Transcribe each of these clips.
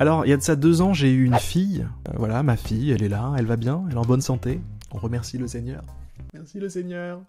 Alors, il y a de ça 2 ans, j'ai eu une fille. Voilà, ma fille, elle est là, elle va bien, elle est en bonne santé. On remercie le Seigneur. Merci le Seigneur.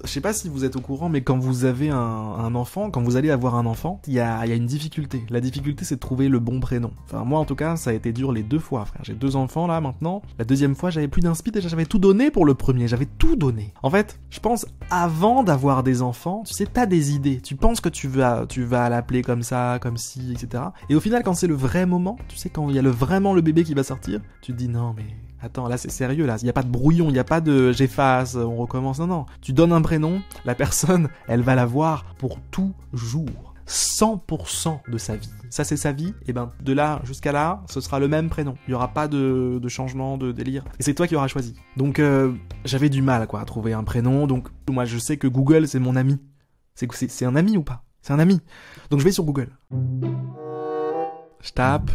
Je sais pas si vous êtes au courant, mais quand vous avez un enfant, quand vous allez avoir un enfant, il y a une difficulté. La difficulté, c'est de trouver le bon prénom. Enfin, moi, en tout cas, ça a été dur les 2 fois, frère. J'ai 2 enfants, là, maintenant. La 2e fois, j'avais plus d'inspi, déjà, j'avais tout donné pour le premier. J'avais tout donné. En fait, je pense, avant d'avoir des enfants, tu sais, t'as des idées. Tu penses que tu vas l'appeler comme ça, comme ci, etc. Et au final, quand c'est le vrai moment, tu sais, quand il y a vraiment le bébé qui va sortir, tu te dis, non, mais... Attends, là c'est sérieux, là, il n'y a pas de brouillon, il n'y a pas de j'efface, on recommence, non. Tu donnes un prénom, la personne, elle va l'avoir pour toujours. 100% de sa vie. Ça c'est sa vie, et ben de là jusqu'à là, ce sera le même prénom. Il n'y aura pas de changement, de délire. Et c'est toi qui auras choisi. Donc j'avais du mal quoi à trouver un prénom, donc moi je sais que Google c'est mon ami. C'est un ami ou pas? C'est un ami. Donc je vais sur Google. Je tape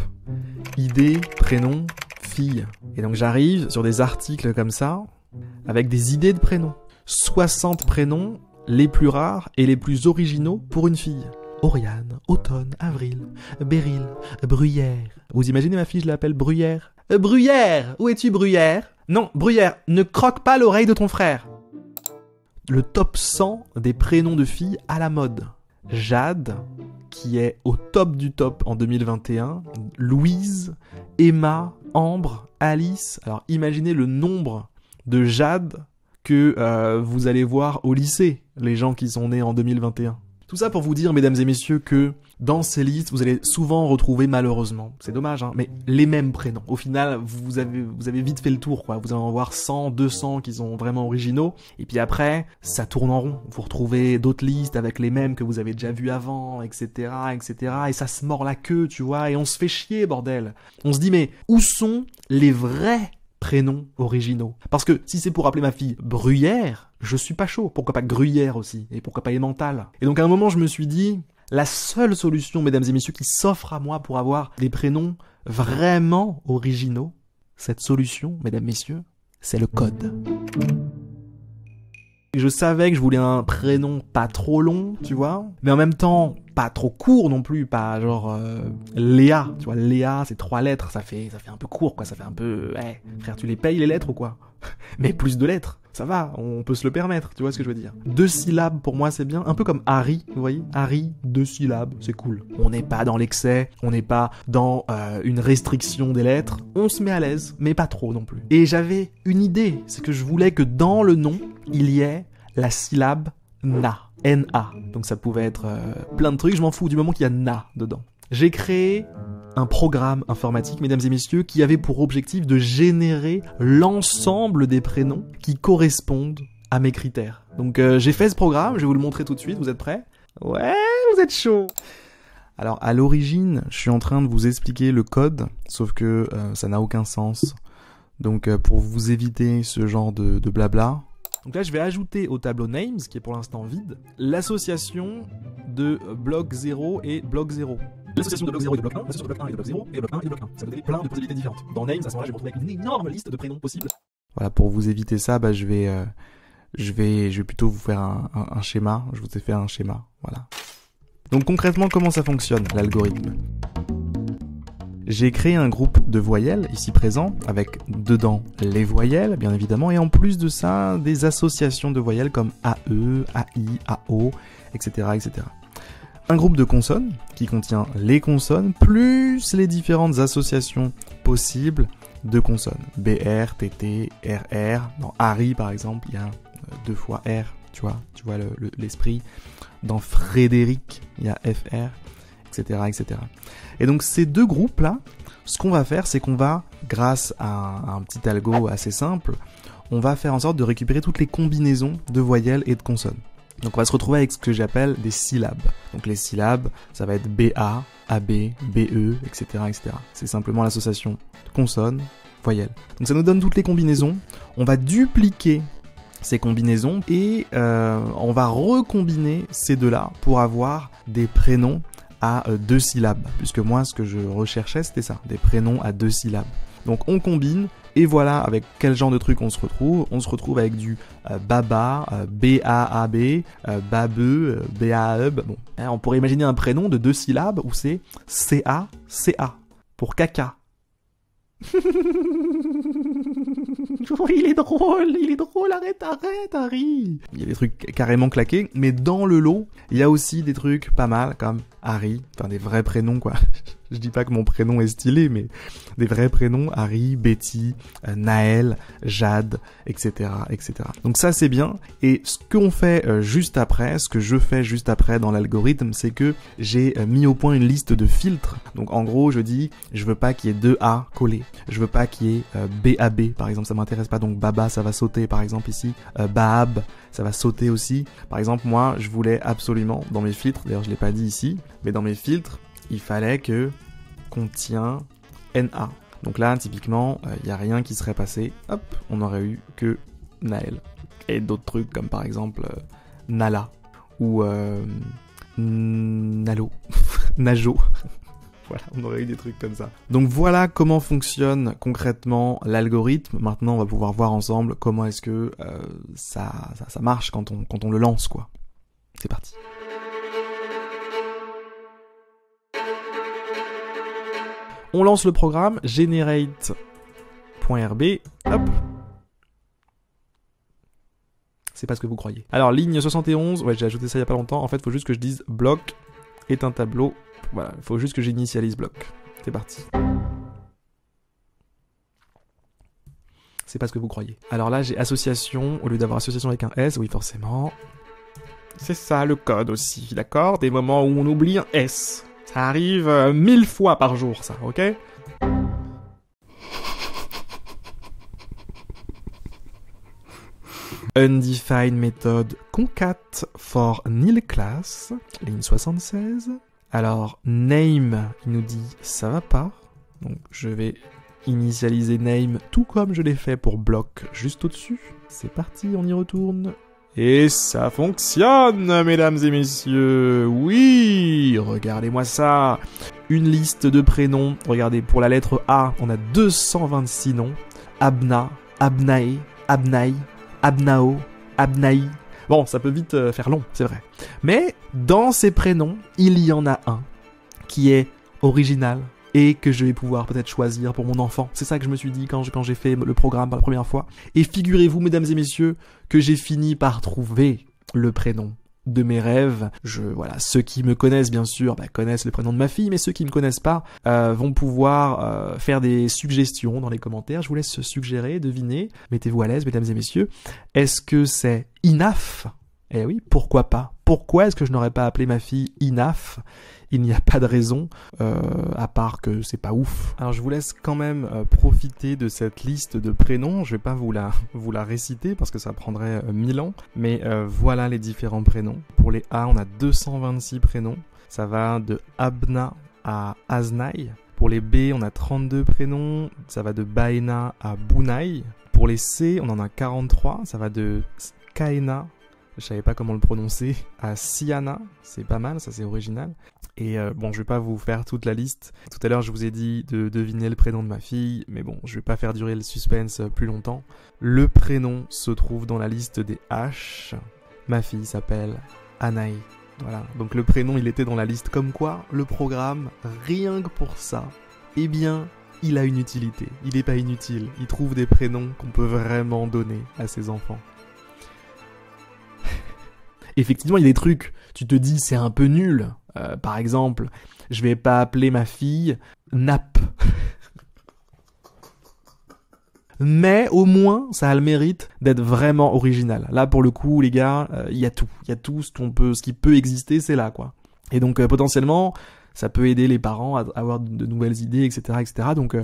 idée, prénom, fille. Et donc j'arrive sur des articles comme ça, avec des idées de prénoms. 60 prénoms, les plus rares et les plus originaux pour une fille. Oriane, Automne, Avril, Beryl, Bruyère. Vous imaginez ma fille, je l'appelle Bruyère. Bruyère, où es-tu Bruyère? Non, Bruyère, ne croque pas l'oreille de ton frère. Le top 100 des prénoms de filles à la mode. Jade, qui est au top du top en 2021. Louise, Emma, Ambre, Alice. Alors imaginez le nombre de Jade que vous allez voir au lycée, les gens qui sont nés en 2021. Tout ça pour vous dire, mesdames et messieurs, que dans ces listes, vous allez souvent retrouver, malheureusement, c'est dommage, hein, mais les mêmes prénoms. Au final, vous avez vite fait le tour, quoi. Vous allez en voir 100, 200 qui sont vraiment originaux. Et puis après, ça tourne en rond. Vous retrouvez d'autres listes avec les mêmes que vous avez déjà vus avant, etc., etc. Et ça se mord la queue, tu vois, et on se fait chier, bordel. On se dit, mais où sont les vrais prénoms originaux? Parce que si c'est pour appeler ma fille Bruyère, je suis pas chaud. Pourquoi pas Gruyère aussi? Et pourquoi pas Emmental? Et donc à un moment, je me suis dit, la seule solution, mesdames et messieurs, qui s'offre à moi pour avoir des prénoms vraiment originaux, cette solution, mesdames, messieurs, c'est le code. Je savais que je voulais un prénom pas trop long, tu vois, mais en même temps pas trop court non plus, pas genre Léa, tu vois, Léa c'est 3 lettres, ça fait un peu court quoi, ça fait un peu, frère tu les payes les lettres ou quoi? Mais plus de lettres, ça va, on peut se le permettre, tu vois ce que je veux dire. 2 syllabes pour moi c'est bien, un peu comme Harry, vous voyez, Harry, 2 syllabes, c'est cool. On n'est pas dans l'excès, on n'est pas dans une restriction des lettres, on se met à l'aise, mais pas trop non plus. Et j'avais une idée, c'est que je voulais que dans le nom, il y ait la syllabe na, N-A. Donc ça pouvait être plein de trucs, je m'en fous du moment qu'il y a na dedans. J'ai créé un programme informatique, mesdames et messieurs, qui avait pour objectif de générer l'ensemble des prénoms qui correspondent à mes critères. Donc j'ai fait ce programme, je vais vous le montrer tout de suite, vous êtes prêts? Ouais, vous êtes chaud. Alors à l'origine, je suis en train de vous expliquer le code, sauf que ça n'a aucun sens. Donc pour vous éviter ce genre de blabla, donc là je vais ajouter au tableau names, qui est pour l'instant vide, l'association de bloc 0 et bloc 0. L'association de bloc 0 et de bloc 1, l'association de bloc 1 et de bloc 0, et bloc 1 et de bloc 1. Ça va donner plein de possibilités différentes. Dans names, à ce moment-là, je vais me retrouver avec une énorme liste de prénoms possibles. Voilà, pour vous éviter ça, bah, je vais plutôt vous faire un schéma. Je vous ai fait un schéma, voilà. Donc concrètement, comment ça fonctionne, l'algorithme? J'ai créé un groupe de voyelles, ici présent, avec dedans les voyelles, bien évidemment, et en plus de ça, des associations de voyelles comme AE, AI, AO, etc., etc. Un groupe de consonnes, qui contient les consonnes, plus les différentes associations possibles de consonnes. BR, TT, RR, dans Harry par exemple, il y a 2 fois R, tu vois l'esprit. Dans Frédéric, il y a FR, etc., etc. Et donc ces 2 groupes-là, ce qu'on va faire, c'est qu'on va, grâce à un petit algo assez simple, on va faire en sorte de récupérer toutes les combinaisons de voyelles et de consonnes. Donc on va se retrouver avec ce que j'appelle des syllabes. Donc les syllabes, ça va être BA, AB, BE, etc., etc. C'est simplement l'association consonnes, voyelles. Donc ça nous donne toutes les combinaisons. On va dupliquer ces combinaisons et on va recombiner ces 2-là pour avoir des prénoms à 2 syllabes. Puisque moi, ce que je recherchais, c'était ça, des prénoms à 2 syllabes. Donc on combine, et voilà avec quel genre de truc on se retrouve. On se retrouve avec du Baba, B-A-A-B, Babe, B-A-E-B. Bon, hein, on pourrait imaginer un prénom de 2 syllabes où c'est C-A-C-A, pour caca. Oh, il est drôle, arrête, Harry. Il y a des trucs carrément claqués, mais dans le lot, il y a aussi des trucs pas mal, comme Harry, enfin des vrais prénoms quoi. Je dis pas que mon prénom est stylé, mais des vrais prénoms, Harry, Betty, Naël, Jade, etc., etc. Donc ça c'est bien, et ce qu'on fait juste après, ce que je fais juste après dans l'algorithme, c'est que j'ai mis au point une liste de filtres. Donc en gros, je dis, je veux pas qu'il y ait 2 A collés, je veux pas qu'il y ait B-A-B, par exemple, ça m'intéresse pas, donc Baba, ça va sauter, par exemple, ici, Baab, ça va sauter aussi. Par exemple, moi, je voulais absolument, dans mes filtres, d'ailleurs je l'ai pas dit ici, mais dans mes filtres, il fallait que contient NA. Donc là, typiquement, il n'y a rien qui serait passé. Hop, on aurait eu que Naël. Et d'autres trucs comme par exemple Nala ou Nalo, Najo. Voilà, on aurait eu des trucs comme ça. Donc voilà comment fonctionne concrètement l'algorithme. Maintenant, on va pouvoir voir ensemble comment est-ce que ça marche quand on le lance, quoi. C'est parti. On lance le programme, generate.rb, hop. C'est pas ce que vous croyez. Alors, ligne 71, ouais, j'ai ajouté ça il y a pas longtemps. En fait, il faut juste que je dise bloc est un tableau. Voilà, il faut juste que j'initialise bloc. C'est parti. C'est pas ce que vous croyez. Alors là, j'ai association, au lieu d'avoir association avec un S, oui, forcément. C'est ça le code aussi, d'accord? Des moments où on oublie un S. Ça arrive 1000 fois par jour, ça, ok? Undefined method concat for nil class, ligne 76. Alors, name, il nous dit ça va pas. Donc, je vais initialiser name tout comme je l'ai fait pour bloc juste au-dessus. C'est parti, on y retourne. Et ça fonctionne, mesdames et messieurs. Oui, regardez-moi ça. Une liste de prénoms. Regardez, pour la lettre A, on a 226 noms. Abna, Abnae, Abnaï, Abnao, Abnaï. Bon, ça peut vite faire long, c'est vrai. Mais dans ces prénoms, il y en a un qui est original et que je vais pouvoir peut-être choisir pour mon enfant. C'est ça que je me suis dit quand j'ai fait le programme pour la première fois. Et figurez-vous, mesdames et messieurs, que j'ai fini par trouver le prénom de mes rêves. Voilà, ceux qui me connaissent, bien sûr, connaissent le prénom de ma fille, mais ceux qui me connaissent pas vont pouvoir faire des suggestions dans les commentaires. Je vous laisse suggérer, deviner. Mettez-vous à l'aise, mesdames et messieurs. Est-ce que c'est Inaf ? Eh oui, pourquoi pas ? Pourquoi est-ce que je n'aurais pas appelé ma fille Inaf ? Il n'y a pas de raison, à part que c'est pas ouf. Alors je vous laisse quand même profiter de cette liste de prénoms. Je vais pas vous la réciter parce que ça prendrait 1000 ans. Mais voilà les différents prénoms. Pour les A, on a 226 prénoms. Ça va de Abna à Aznaï. Pour les B, on a 32 prénoms. Ça va de Baena à Bunaï. Pour les C, on en a 43. Ça va de Kaena, je savais pas comment le prononcer, à Siana. C'est pas mal, ça c'est original. Et bon, je vais pas vous faire toute la liste. Tout à l'heure, je vous ai dit de deviner le prénom de ma fille, mais bon, je vais pas faire durer le suspense plus longtemps. Le prénom se trouve dans la liste des H. Ma fille s'appelle Anaï. Voilà, donc le prénom, il était dans la liste. Comme quoi, le programme, rien que pour ça, eh bien, il a une utilité. Il est pas inutile. Il trouve des prénoms qu'on peut vraiment donner à ses enfants. Effectivement, il y a des trucs, tu te dis, c'est un peu nul. Par exemple, je vais pas appeler ma fille Nap. Mais au moins, ça a le mérite d'être vraiment original. Là, pour le coup, les gars, il y a tout. Il y a tout ce qui peut exister, c'est là, quoi. Et donc, potentiellement, ça peut aider les parents à avoir de nouvelles idées, etc., etc. Donc,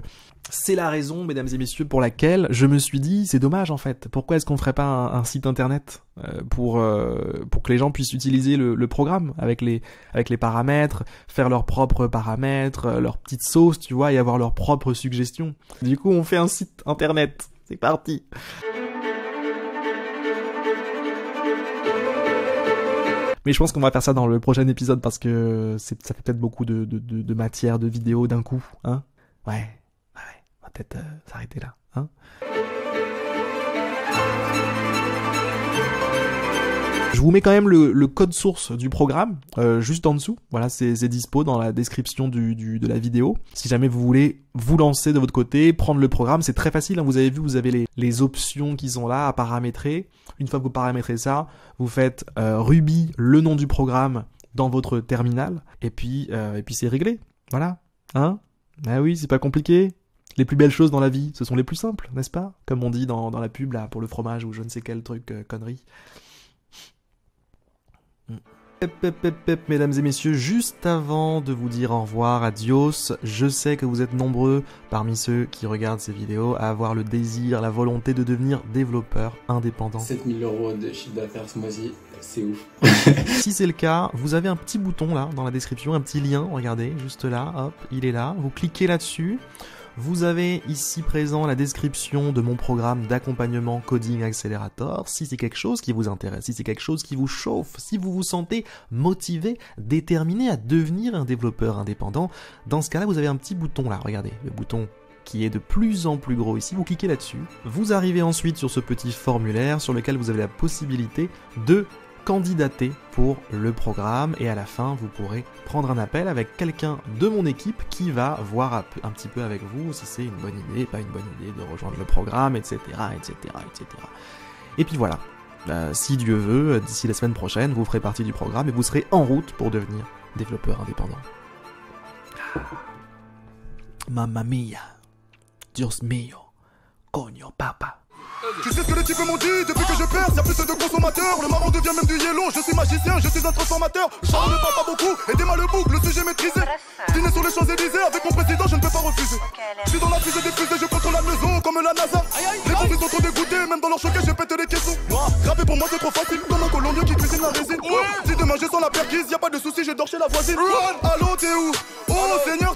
c'est la raison, mesdames et messieurs, pour laquelle je me suis dit, c'est dommage, en fait. Pourquoi est-ce qu'on ferait pas un site internet pour que les gens puissent utiliser le programme avec les paramètres, faire leurs propres paramètres, leurs petites sauces, tu vois, et avoir leurs propres suggestions. Du coup, on fait un site internet. C'est parti. Mais je pense qu'on va faire ça dans le prochain épisode parce que ça fait peut-être beaucoup de matière, de vidéos d'un coup, hein. Ouais, on va peut-être s'arrêter là, hein. Je vous mets quand même le code source du programme juste en dessous. Voilà, c'est dispo dans la description de la vidéo. Si jamais vous voulez vous lancer de votre côté, prendre le programme, c'est très facile, hein. Vous avez vu, vous avez les options qui sont là à paramétrer. Une fois que vous paramétrez ça, vous faites Ruby, le nom du programme, dans votre terminal, et puis c'est réglé. Voilà, hein. Ah oui, c'est pas compliqué. Les plus belles choses dans la vie, ce sont les plus simples, n'est-ce pas? Comme on dit dans la pub là pour le fromage ou je ne sais quel truc connerie. Mesdames et messieurs, juste avant de vous dire au revoir, adios, je sais que vous êtes nombreux parmi ceux qui regardent ces vidéos à avoir le désir, la volonté de devenir développeur indépendant. 7 000 € de chiffre d'affaires ce mois-ci, c'est ouf. Si c'est le cas, vous avez un petit bouton là dans la description, un petit lien, regardez, juste là, hop, il est là, vous cliquez là-dessus. Vous avez ici présent la description de mon programme d'accompagnement Coding Accelerator. Si c'est quelque chose qui vous intéresse, si c'est quelque chose qui vous chauffe, si vous vous sentez motivé, déterminé à devenir un développeur indépendant, dans ce cas-là, vous avez un petit bouton là, regardez, le bouton qui est de plus en plus gros ici, vous cliquez là-dessus. Vous arrivez ensuite sur ce petit formulaire sur lequel vous avez la possibilité de candidater pour le programme et à la fin vous pourrez prendre un appel avec quelqu'un de mon équipe qui va voir un petit peu avec vous si c'est une bonne idée, pas une bonne idée de rejoindre le programme, etc. etc. etc. Et puis voilà, si Dieu veut, d'ici la semaine prochaine, vous ferez partie du programme et vous serez en route pour devenir développeur indépendant. Mamma mia, Dios mio, coño papa. Tu sais ce que les types m'ont dit depuis que je perce, y'a plus de consommateurs. Le marron devient même du yellow, je suis magicien, je suis un transformateur. Je ne parle pas beaucoup, aidez-moi le boucle, le sujet maîtrisé. Dîner sur les Champs-Élysées avec mon président, je ne peux pas refuser. Je suis dans la fusée des fusées, je contrôle la maison comme la NASA. Les bons sont trop dégoûtés, même dans leur choquet, je pète les caissons. Rapper pour moi c'est trop facile, comme un colombien qui cuisine la résine. Si demain j'ai sans la perquise, y'a pas de soucis, je dors chez la voisine. Allô t'es où? Oh Seigneur.